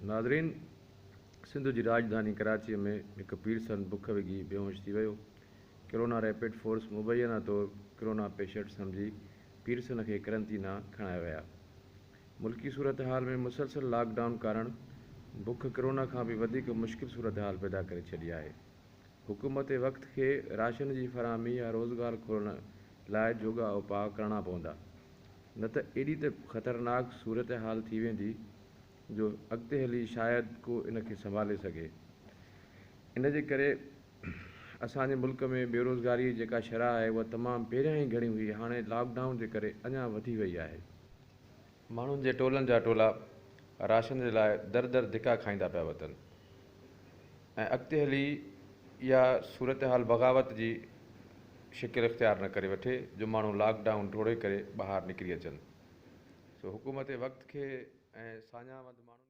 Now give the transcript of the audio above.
नाज़रीन, सिंध जी राजधानी कराची में एक पीरसन बुख विझी बेहोश थी वियो। कोरोना रैपिड फोर्स मुबैना तौर कोरोना पेशेंट सम्झी पीरसन खे करंतीना खणाया विया। मुल्की सूरत हाल में मुसलसल लॉकडाउन कारण बुख कोरोना खां भी वधीक मुश्किल सूरत हाल पैदा करे छॾी आहे। हुकूमत वक़्त खे राशन जी फरहमी या रोज़गार खोलण लाइ जोगा उपाउ करणा पवंदा, न त एॾी त ख़तरनाक सूरत हाल थी वेंदी जो अॻिते हली शायदि को इन खे संभाले सघे। इन जे करे असांजे मुल्क में बेरोज़गारी जेका शरह आहे उहा तमामु पहिरियां ई घणी हुई, हाणे लॉकडाउन जे करे अञा वधी वई आहे। माण्हुनि जे टोलनि जा टोला राशन जे लाइ दर दर धिका खाईंदा पिया वतन ऐं अॻिते हली इहा सूरत हाल बग़ावत जी शिकिल इख़्तियार न करे वठे जो माण्हू लॉकडाउन तोड़े करे ॿाहिरि निकिरी अचनि। सो हुकूमत वक़्त खे ऐं साञावंद माण्हुनि